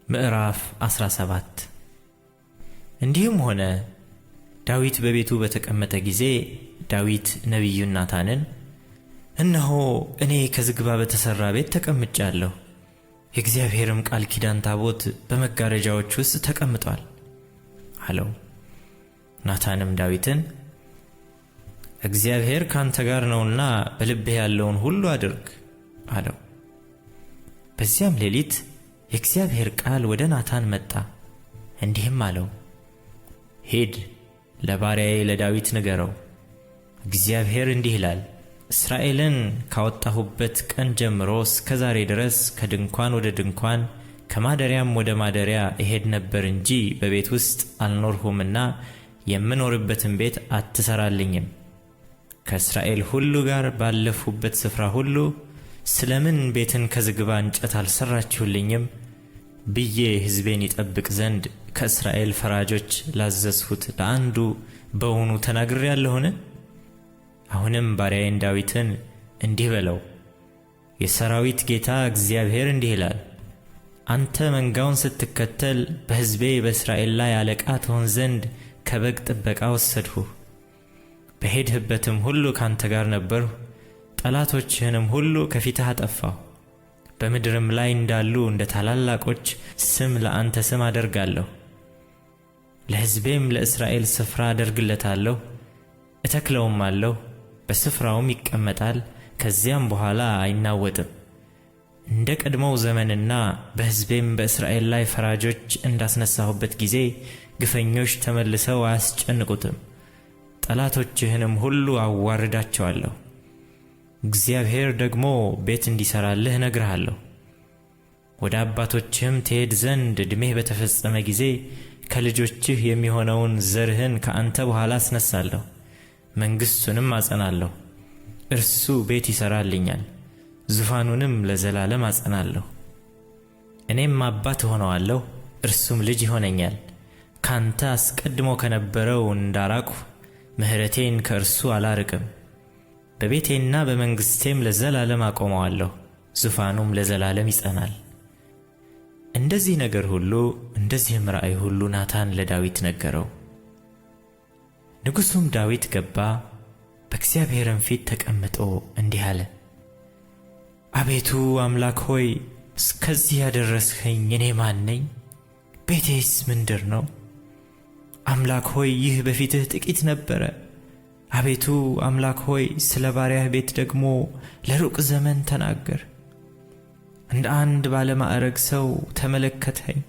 ምዕራፍ 17 እንዲህም ሆነ ዳዊት በቤቱ በተቀመጠ ጊዜ ዳዊት ነቢዩን ናታንን እነሆ እኔ ከዝግባ በተሰራ ቤት ተቀምጫለሁ፣ የእግዚአብሔርም ቃል ኪዳን ታቦት በመጋረጃዎች ውስጥ ተቀምጧል አለው። ናታንም ዳዊትን እግዚአብሔር ካንተ ጋር ነውና በልብህ ያለውን ሁሉ አድርግ አለው። በዚያም ሌሊት የእግዚአብሔር ቃል ወደ ናታን መጣ፣ እንዲህም አለው፣ ሂድ ለባሪያዬ ለዳዊት ንገረው፣ እግዚአብሔር እንዲህ ይላል፣ እስራኤልን ካወጣሁበት ቀን ጀምሮ እስከ ዛሬ ድረስ ከድንኳን ወደ ድንኳን ከማደሪያም ወደ ማደሪያ እሄድ ነበር እንጂ በቤት ውስጥ አልኖርሁምና የምኖርበትን ቤት አትሰራልኝም። ከእስራኤል ሁሉ ጋር ባለፉበት ስፍራ ሁሉ ስለምን ቤትን ከዝግባ እንጨት አልሰራችሁልኝም ብዬ ሕዝቤን ይጠብቅ ዘንድ ከእስራኤል ፈራጆች ላዘዝሁት ለአንዱ በውኑ ተናግሬአለሁን? አሁንም ባሪያዬን ዳዊትን እንዲህ በለው፣ የሰራዊት ጌታ እግዚአብሔር እንዲህ ይላል፣ አንተ መንጋውን ስትከተል በሕዝቤ በእስራኤል ላይ አለቃ ትሆን ዘንድ ከበግ ጥበቃ ወሰድሁህ። በሄድህበትም ሁሉ ካንተ ጋር ነበርሁ፣ ጠላቶችህንም ሁሉ ከፊትህ አጠፋሁ። በምድርም ላይ እንዳሉ እንደ ታላላቆች ስም ለአንተ ስም አደርጋለሁ። ለሕዝቤም ለእስራኤል ስፍራ አደርግለታለሁ፣ እተክለውም አለሁ፣ በስፍራውም ይቀመጣል፣ ከዚያም በኋላ አይናወጥም። እንደ ቀድሞው ዘመንና በሕዝቤም በእስራኤል ላይ ፈራጆች እንዳስነሳሁበት ጊዜ ግፈኞች ተመልሰው አያስጨንቁትም። ጠላቶችህንም ሁሉ አዋርዳቸዋለሁ። እግዚአብሔር ደግሞ ቤት እንዲሠራልህ እነግርሃለሁ። ወደ አባቶችህም ትሄድ ዘንድ ዕድሜህ በተፈጸመ ጊዜ ከልጆችህ የሚሆነውን ዘርህን ከአንተ በኋላ አስነሳለሁ፣ መንግሥቱንም አጸናለሁ። እርሱ ቤት ይሠራልኛል፣ ዙፋኑንም ለዘላለም አጸናለሁ። እኔም አባት እሆነዋለሁ፣ እርሱም ልጅ ይሆነኛል። ካንተ አስቀድሞ ከነበረው እንዳራቅሁ ምሕረቴን ከእርሱ አላርቅም። በቤቴና በመንግሥቴም ለዘላለም አቆመዋለሁ፣ ዙፋኑም ለዘላለም ይጸናል። እንደዚህ ነገር ሁሉ እንደዚህም ራእይ ሁሉ ናታን ለዳዊት ነገረው። ንጉሡም ዳዊት ገባ፣ በእግዚአብሔርም ፊት ተቀምጦ እንዲህ አለ፣ አቤቱ አምላክ ሆይ እስከዚህ ያደረስኸኝ እኔ ማን ነኝ? ቤቴስ ምንድር ነው? አምላክ ሆይ ይህ በፊትህ ጥቂት ነበረ። አቤቱ አምላክ ሆይ ስለ ባሪያህ ቤት ደግሞ ለሩቅ ዘመን ተናገር። እንደ አንድ ባለማዕረግ ሰው ተመለከትኸኝ።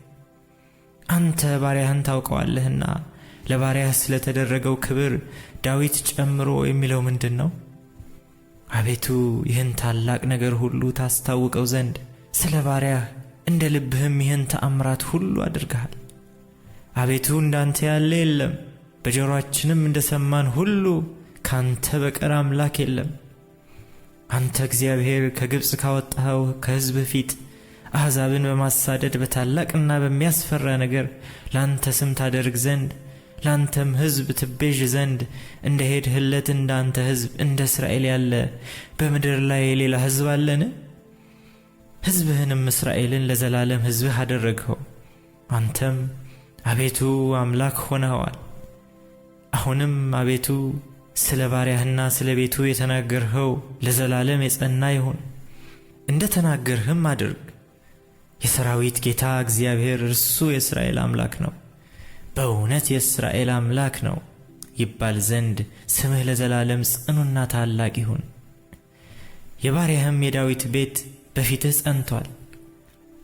አንተ ባሪያህን ታውቀዋለህና ለባሪያህ ስለተደረገው ክብር ዳዊት ጨምሮ የሚለው ምንድን ነው? አቤቱ ይህን ታላቅ ነገር ሁሉ ታስታውቀው ዘንድ ስለ ባሪያህ እንደ ልብህም ይህን ተአምራት ሁሉ አድርገሃል። አቤቱ እንዳንተ ያለ የለም፣ በጆሮአችንም እንደሰማን ሁሉ ካንተ በቀር አምላክ የለም። አንተ እግዚአብሔር ከግብፅ ካወጣኸው ከሕዝብህ ፊት አሕዛብን በማሳደድ በታላቅና በሚያስፈራ ነገር ላንተ ስም ታደርግ ዘንድ ላንተም ሕዝብ ትቤዥ ዘንድ እንደ ሄድህለት እንዳንተ ሕዝብ እንደ እስራኤል ያለ በምድር ላይ ሌላ ሕዝብ አለን? ሕዝብህንም እስራኤልን ለዘላለም ሕዝብህ አደረግኸው። አንተም አቤቱ አምላክ ሆነኸዋል። አሁንም አቤቱ ስለ ባሪያህና ስለ ቤቱ የተናገርኸው ለዘላለም የጸና ይሁን፣ እንደ ተናገርህም አድርግ። የሰራዊት ጌታ እግዚአብሔር እርሱ የእስራኤል አምላክ ነው፣ በእውነት የእስራኤል አምላክ ነው ይባል ዘንድ ስምህ ለዘላለም ጽኑና ታላቅ ይሁን። የባሪያህም የዳዊት ቤት በፊትህ ጸንቷል።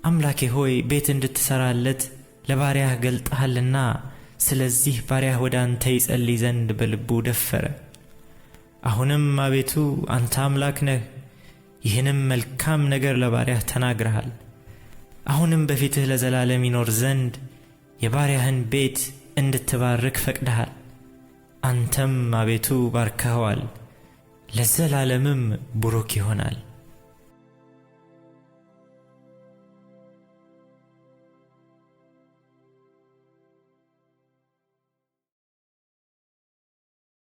አምላኬ ሆይ ቤት እንድትሠራለት ለባሪያህ ገልጠሃልና፣ ስለዚህ ባሪያህ ወደ አንተ ይጸልይ ዘንድ በልቡ ደፈረ። አሁንም አቤቱ አንተ አምላክ ነህ፣ ይህንም መልካም ነገር ለባሪያህ ተናግረሃል። አሁንም በፊትህ ለዘላለም ይኖር ዘንድ የባሪያህን ቤት እንድትባርክ ፈቅደሃል። አንተም አቤቱ ባርከኸዋል፣ ለዘላለምም ቡሩክ ይሆናል።